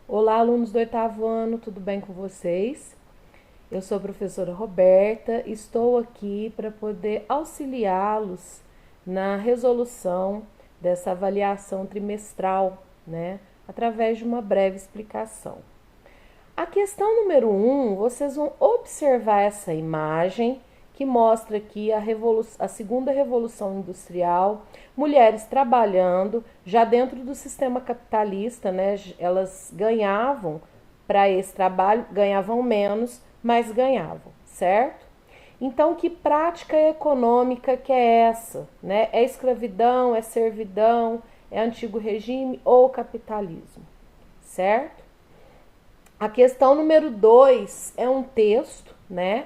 Olá, alunos do oitavo ano, tudo bem com vocês? Eu sou a professora Roberta, estou aqui para poder auxiliá-los na resolução dessa avaliação trimestral, né? Através de uma breve explicação. A questão número 1, vocês vão observar essa imagem que mostra aqui a segunda revolução industrial, mulheres trabalhando já dentro do sistema capitalista, né? Elas ganhavam para esse trabalho, ganhavam menos, mas ganhavam, certo? Então, que prática econômica que é essa? Né? É escravidão, é servidão, é antigo regime ou capitalismo, certo? A questão número 2 é um texto, né,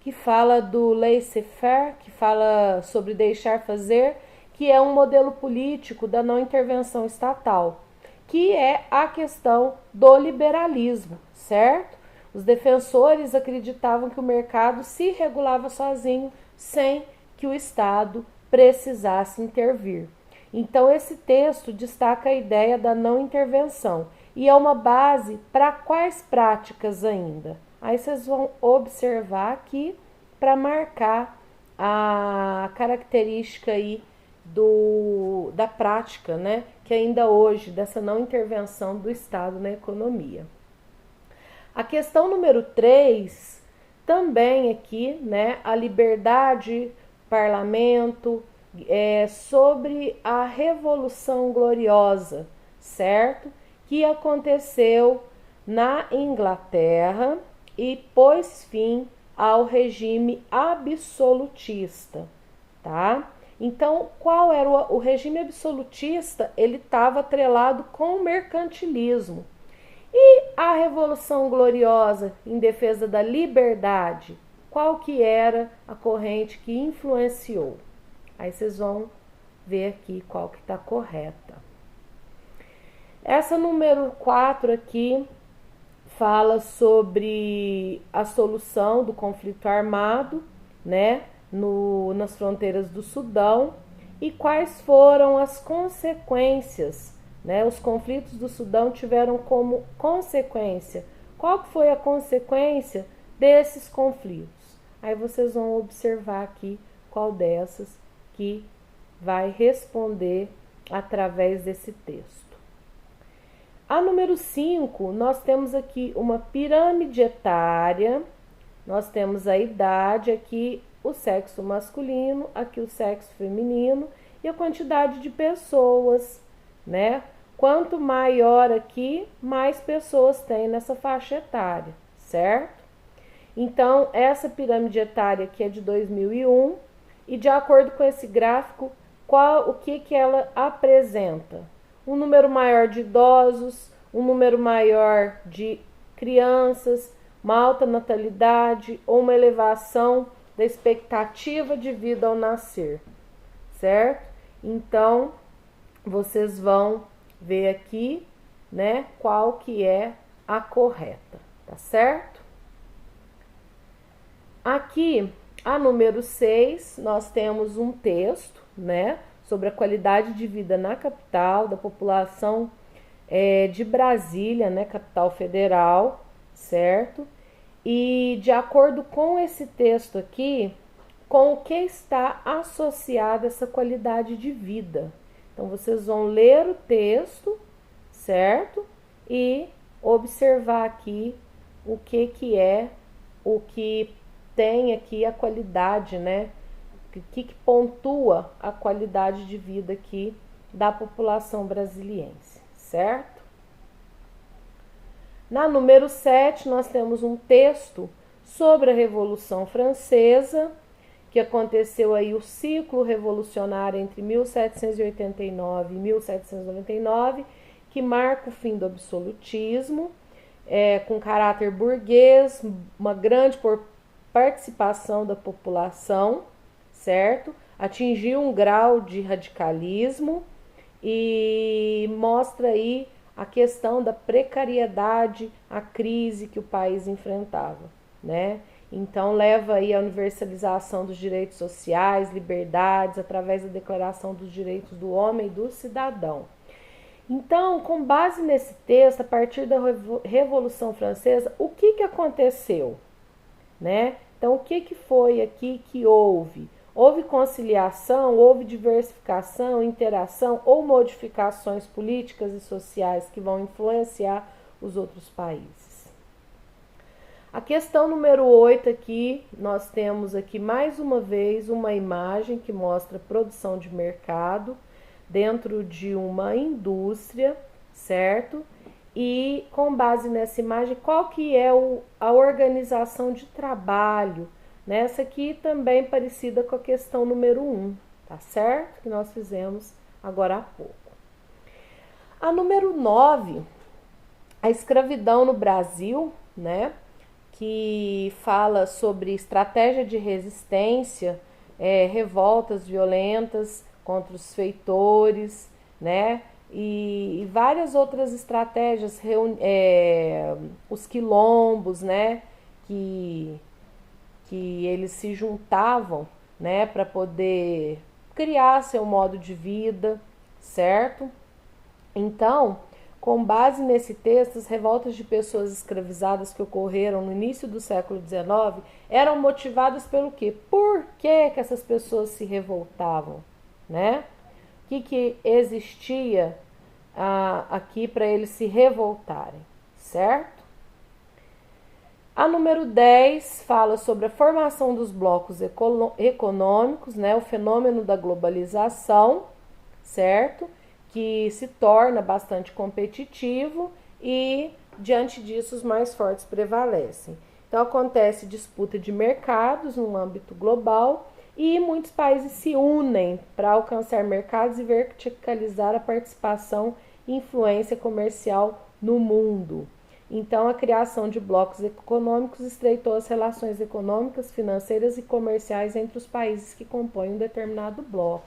que fala do laissez-faire, que fala sobre deixar fazer, que é um modelo político da não intervenção estatal, que é a questão do liberalismo, certo? Os defensores acreditavam que o mercado se regulava sozinho, sem que o Estado precisasse intervir. Então, esse texto destaca a ideia da não intervenção e é uma base para quais práticas ainda? Aí vocês vão observar aqui para marcar a característica aí da prática, né? Que ainda hoje, dessa não intervenção do Estado na economia. A questão número 3, também aqui, né? A liberdade, parlamento, sobre a Revolução Gloriosa, certo? Que aconteceu na Inglaterra e pôs fim ao regime absolutista, tá? Então, qual era o regime absolutista? Ele estava atrelado com o mercantilismo. E a Revolução Gloriosa em defesa da liberdade, qual que era a corrente que influenciou? Aí vocês vão ver aqui qual que está correta. Essa número 4 aqui fala sobre a solução do conflito armado, né, nas fronteiras do Sudão e quais foram as consequências, né? Os conflitos do Sudão tiveram como consequência. Qual foi a consequência desses conflitos? Aí vocês vão observar aqui qual dessas que vai responder através desse texto. A número 5, nós temos aqui uma pirâmide etária, nós temos a idade, aqui o sexo masculino, aqui o sexo feminino e a quantidade de pessoas, né? Quanto maior aqui, mais pessoas tem nessa faixa etária, certo? Então, essa pirâmide etária aqui é de 2001 e de acordo com esse gráfico, o que ela apresenta? Um número maior de idosos, um número maior de crianças, uma alta natalidade ou uma elevação da expectativa de vida ao nascer, certo? Então, vocês vão ver aqui, né, qual que é a correta, tá certo? Aqui, a número 6, nós temos um texto, né, sobre a qualidade de vida na capital, da população de Brasília, né, capital federal, certo? E de acordo com esse texto aqui, com o que está associada essa qualidade de vida. Então, vocês vão ler o texto, certo? E observar aqui o que é, o que tem aqui a qualidade, né? O que pontua a qualidade de vida aqui da população brasiliense, certo? Na número 7, nós temos um texto sobre a Revolução Francesa, que aconteceu aí o ciclo revolucionário entre 1789 e 1799, que marca o fim do absolutismo, com caráter burguês, uma grande participação da população, certo? Atingiu um grau de radicalismo e mostra aí a questão da precariedade, a crise que o país enfrentava, né? Então leva aí a universalização dos direitos sociais, liberdades, através da Declaração dos Direitos do Homem e do Cidadão. Então, com base nesse texto, a partir da Revolução Francesa, o que aconteceu, né? Então, o que foi aqui que houve? Houve conciliação, houve diversificação, interação ou modificações políticas e sociais que vão influenciar os outros países. A questão número 8 aqui, nós temos aqui mais uma vez uma imagem que mostra produção de mercado dentro de uma indústria, certo? E com base nessa imagem, qual que é a organização de trabalho? Nessa aqui também parecida com a questão número 1, tá certo? Que nós fizemos agora há pouco. A número 9, a escravidão no Brasil, né? Que fala sobre estratégia de resistência, revoltas violentas contra os feitores, né? E várias outras estratégias, os quilombos, né? Que eles se juntavam, né? Para poder criar seu modo de vida, certo? Então, com base nesse texto, as revoltas de pessoas escravizadas que ocorreram no início do século XIX eram motivadas pelo quê? Por que essas pessoas se revoltavam, né? O que existia aqui para eles se revoltarem, certo? A número 10 fala sobre a formação dos blocos econômicos, né? O fenômeno da globalização, certo? Que se torna bastante competitivo e, diante disso, os mais fortes prevalecem. Então, acontece disputa de mercados no âmbito global e muitos países se unem para alcançar mercados e verticalizar a participação e influência comercial no mundo. Então, a criação de blocos econômicos estreitou as relações econômicas, financeiras e comerciais entre os países que compõem um determinado bloco.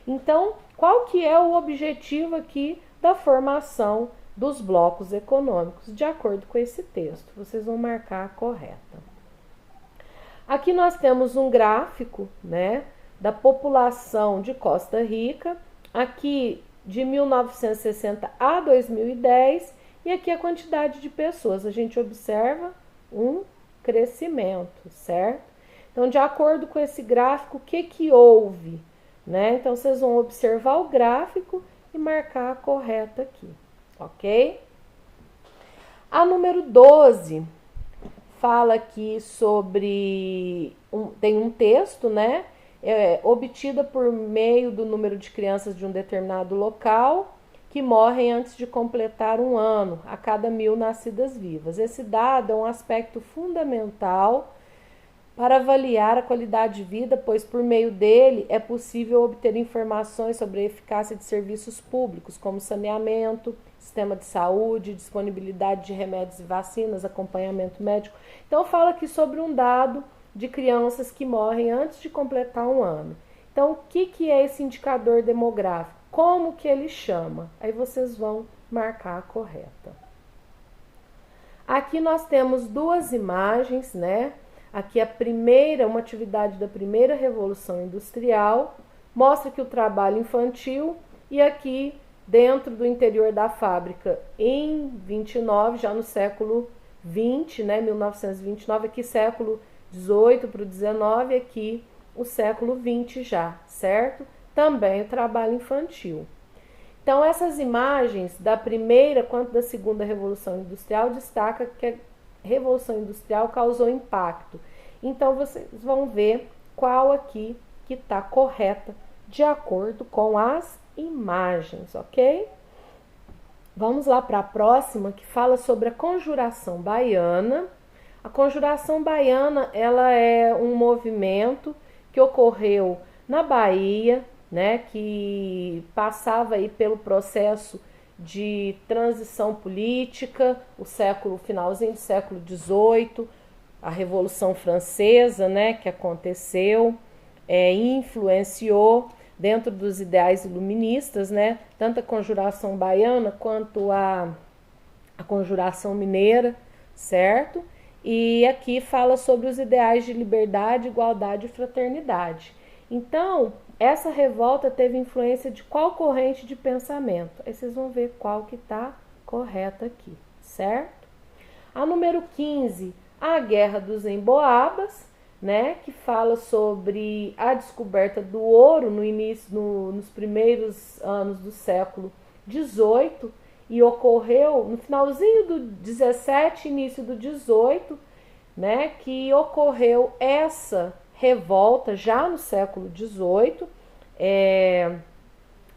Então, qual que é o objetivo aqui da formação dos blocos econômicos? De acordo com esse texto, vocês vão marcar a correta. Aqui nós temos um gráfico, né, da população de Costa Rica, aqui de 1960 a 2010, e aqui a quantidade de pessoas. A gente observa um crescimento, certo? Então, de acordo com esse gráfico, o que houve? Né? Então, vocês vão observar o gráfico e marcar a correta aqui, ok? A número 12 fala aqui sobre, tem um texto, né? Obtida por meio do número de crianças de um determinado local que morrem antes de completar um ano a cada 1000 nascidas vivas. Esse dado é um aspecto fundamental para avaliar a qualidade de vida, pois por meio dele é possível obter informações sobre a eficácia de serviços públicos, como saneamento, sistema de saúde, disponibilidade de remédios e vacinas, acompanhamento médico. Então, fala aqui sobre um dado de crianças que morrem antes de completar um ano. Então, o que é esse indicador demográfico? Como que ele chama? Aí vocês vão marcar a correta. Aqui nós temos duas imagens, né? Aqui a primeira, uma atividade da primeira Revolução Industrial, mostra que o trabalho infantil, e aqui dentro do interior da fábrica em 29, já no século 20, né, 1929, aqui século 18 para o 19, aqui o século 20 já, certo? Também o trabalho infantil. Então, essas imagens da primeira quanto da segunda Revolução Industrial destaca que a Revolução Industrial causou impacto. Então, vocês vão ver qual aqui que está correta de acordo com as imagens, ok? Vamos lá para a próxima, que fala sobre a Conjuração Baiana. A Conjuração Baiana, ela é um movimento que ocorreu na Bahia, né, que passava aí pelo processo de transição política, finalzinho do século XVIII, a Revolução Francesa, né, que aconteceu, influenciou dentro dos ideais iluministas, né, tanto a Conjuração Baiana quanto a Conjuração Mineira, certo? E aqui fala sobre os ideais de liberdade, igualdade e fraternidade. Então, essa revolta teve influência de qual corrente de pensamento? Aí vocês vão ver qual que está correta aqui, certo? A número 15, a Guerra dos Emboabas, né, que fala sobre a descoberta do ouro nos primeiros anos do século XVIII, e ocorreu no finalzinho do 17, início do 18, né, que ocorreu essa revolta já no século XVIII.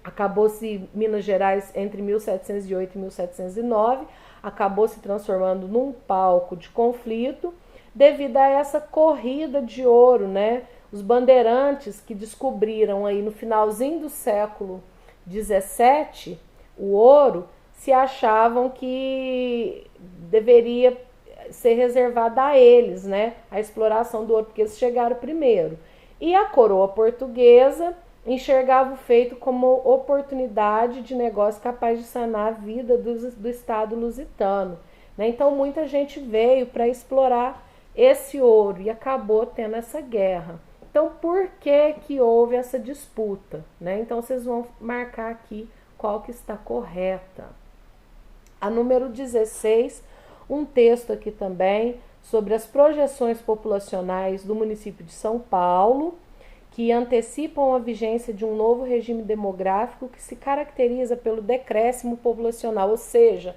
Acabou-se Minas Gerais entre 1708 e 1709, acabou se transformando num palco de conflito devido a essa corrida de ouro, né? Os bandeirantes que descobriram aí no finalzinho do século XVII o ouro, se achavam que deveria ser reservada a eles, né? A exploração do ouro, porque eles chegaram primeiro. E a coroa portuguesa enxergava o feito como oportunidade de negócio capaz de sanar a vida do Estado lusitano, né? Então muita gente veio para explorar esse ouro e acabou tendo essa guerra. Então por que houve essa disputa, né? Então vocês vão marcar aqui qual que está correta. A número 16, um texto aqui também sobre as projeções populacionais do município de São Paulo, que antecipam a vigência de um novo regime demográfico que se caracteriza pelo decréscimo populacional, ou seja,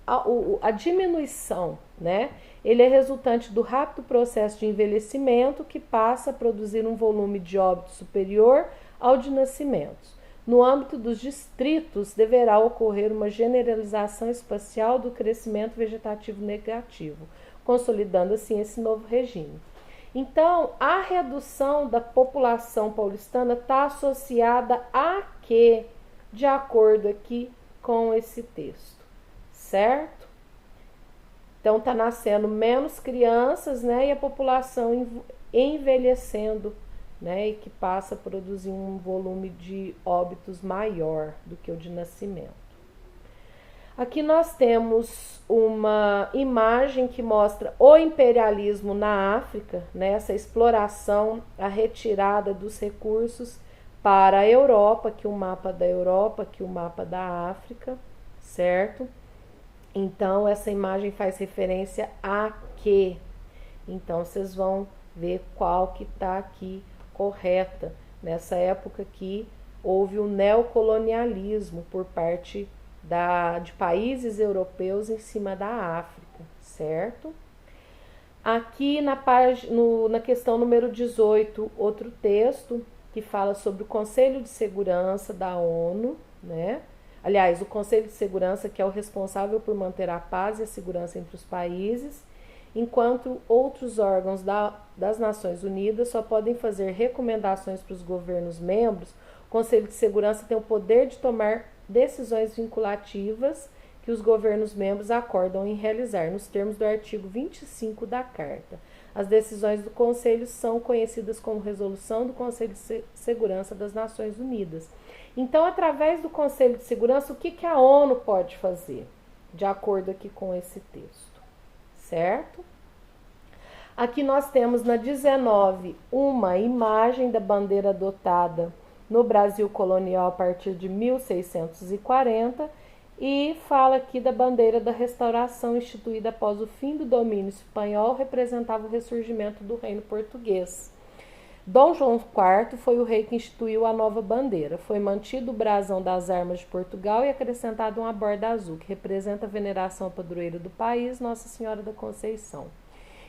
a diminuição, né? Ele é resultante do rápido processo de envelhecimento que passa a produzir um volume de óbitos superior ao de nascimentos. No âmbito dos distritos, deverá ocorrer uma generalização espacial do crescimento vegetativo negativo, consolidando assim esse novo regime. Então, a redução da população paulistana está associada a quê? De acordo aqui com esse texto, certo? Então, está nascendo menos crianças, né? E a população envelhecendo, né, e que passa a produzir um volume de óbitos maior do que o de nascimento. Aqui nós temos uma imagem que mostra o imperialismo na África, né, essa exploração, a retirada dos recursos para a Europa, aqui o mapa da Europa, aqui o mapa da África, certo? Então, essa imagem faz referência a quê? Então, vocês vão ver qual que está aqui correta. Nessa época aqui houve o neocolonialismo por parte de países europeus em cima da África, certo? Aqui na questão número 18, outro texto que fala sobre o Conselho de Segurança da ONU, né? Aliás, o Conselho de Segurança, que é o responsável por manter a paz e a segurança entre os países, enquanto outros órgãos das Nações Unidas só podem fazer recomendações para os governos membros, o Conselho de Segurança tem o poder de tomar decisões vinculativas que os governos membros acordam em realizar, nos termos do artigo 25 da Carta. As decisões do Conselho são conhecidas como Resolução do Conselho de Segurança das Nações Unidas. Então, através do Conselho de Segurança, o que a ONU pode fazer? De acordo aqui com esse texto, certo? Aqui nós temos na 19 uma imagem da bandeira adotada no Brasil colonial a partir de 1640 e fala aqui da bandeira da restauração instituída após o fim do domínio espanhol, representava o ressurgimento do reino português. Dom João IV foi o rei que instituiu a nova bandeira. Foi mantido o brasão das armas de Portugal e acrescentado uma borda azul, que representa a veneração à padroeira do país, Nossa Senhora da Conceição.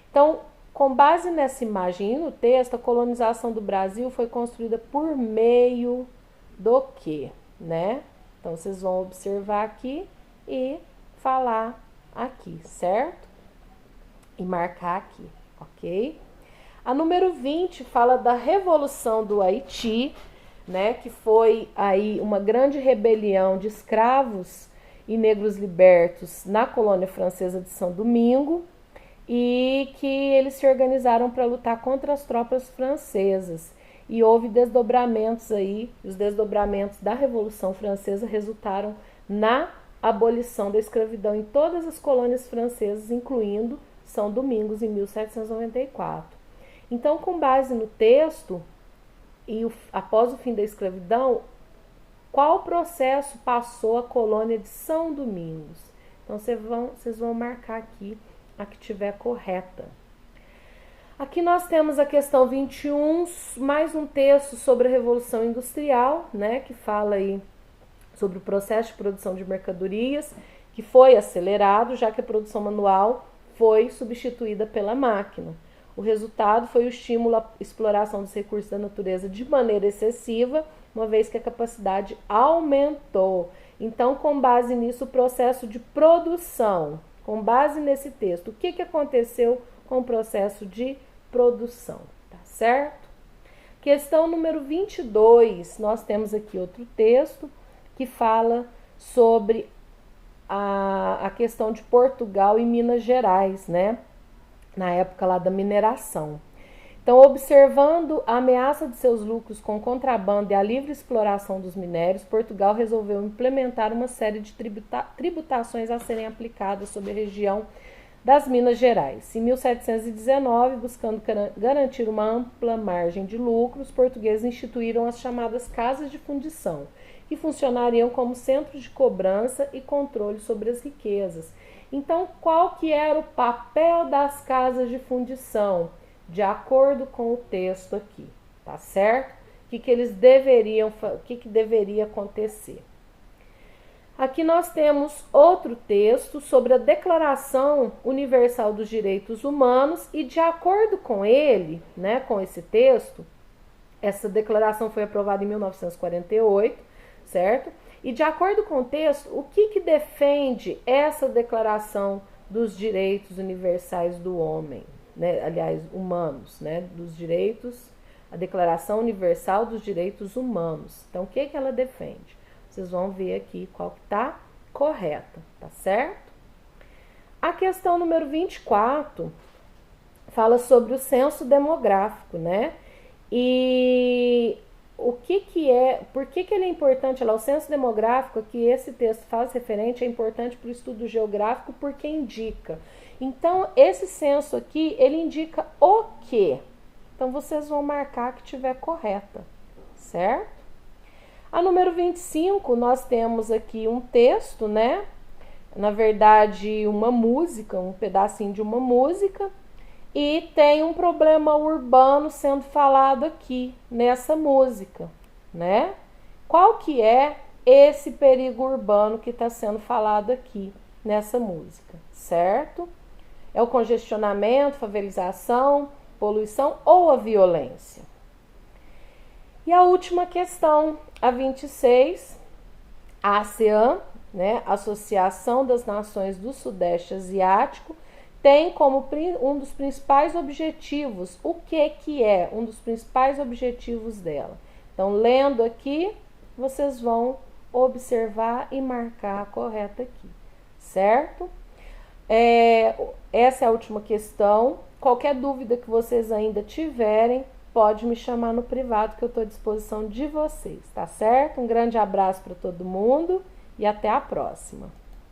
Então, com base nessa imagem e no texto, a colonização do Brasil foi construída por meio do quê, né? Então, vocês vão observar aqui e falar aqui, certo? E marcar aqui, ok? A número 20 fala da Revolução do Haiti, né, que foi aí uma grande rebelião de escravos e negros libertos na colônia francesa de São Domingo e que eles se organizaram para lutar contra as tropas francesas. E houve desdobramentos aí, os desdobramentos da Revolução Francesa resultaram na abolição da escravidão em todas as colônias francesas, incluindo São Domingos, em 1794. Então, com base no texto, e após o fim da escravidão, qual processo passou a colônia de São Domingos? Então, vocês vão marcar aqui a que tiver correta. Aqui nós temos a questão 21, mais um texto sobre a Revolução Industrial, né, que fala aí sobre o processo de produção de mercadorias, que foi acelerado, já que a produção manual foi substituída pela máquina. O resultado foi o estímulo à exploração dos recursos da natureza de maneira excessiva, uma vez que a capacidade aumentou. Então, com base nisso, o processo de produção, com base nesse texto, o que aconteceu com o processo de produção, tá certo? Questão número 22, nós temos aqui outro texto que fala sobre a questão de Portugal e Minas Gerais, né? Na época lá da mineração. Então, observando a ameaça de seus lucros com contrabando e a livre exploração dos minérios, Portugal resolveu implementar uma série de tributações a serem aplicadas sobre a região das Minas Gerais. Em 1719, buscando garantir uma ampla margem de lucro, os portugueses instituíram as chamadas casas de fundição, que funcionariam como centros de cobrança e controle sobre as riquezas. Então, qual que era o papel das casas de fundição? De acordo com o texto aqui, tá certo? O que deveria acontecer? Aqui nós temos outro texto sobre a Declaração Universal dos Direitos Humanos e, de acordo com ele, né, com esse texto, essa declaração foi aprovada em 1948, certo? E, de acordo com o texto, o que defende essa Declaração dos Direitos Universais do Homem, né? Aliás, humanos, né? Dos direitos, a Declaração Universal dos Direitos Humanos. Então, o que ela defende? Vocês vão ver aqui qual que está correta, tá certo? A questão número 24 fala sobre o censo demográfico, né? E por que ele é importante lá? O censo demográfico, que esse texto faz referente, é importante para o estudo geográfico porque indica. Então, esse censo aqui, ele indica o quê? Então, vocês vão marcar que tiver correta, certo? A número 25, nós temos aqui um texto, né? Na verdade, uma música, um pedacinho de uma música. E tem um problema urbano sendo falado aqui nessa música, né? Qual que é esse perigo urbano que está sendo falado aqui nessa música, certo? É o congestionamento, favelização, poluição ou a violência? E a última questão, a 26, a ASEAN, né, Associação das Nações do Sudeste Asiático, tem como um dos principais objetivos, o que é um dos principais objetivos dela? Então, lendo aqui, vocês vão observar e marcar a correta aqui, certo? Essa é a última questão. Qualquer dúvida que vocês ainda tiverem, pode me chamar no privado que eu estou à disposição de vocês, tá certo? Um grande abraço para todo mundo e até a próxima.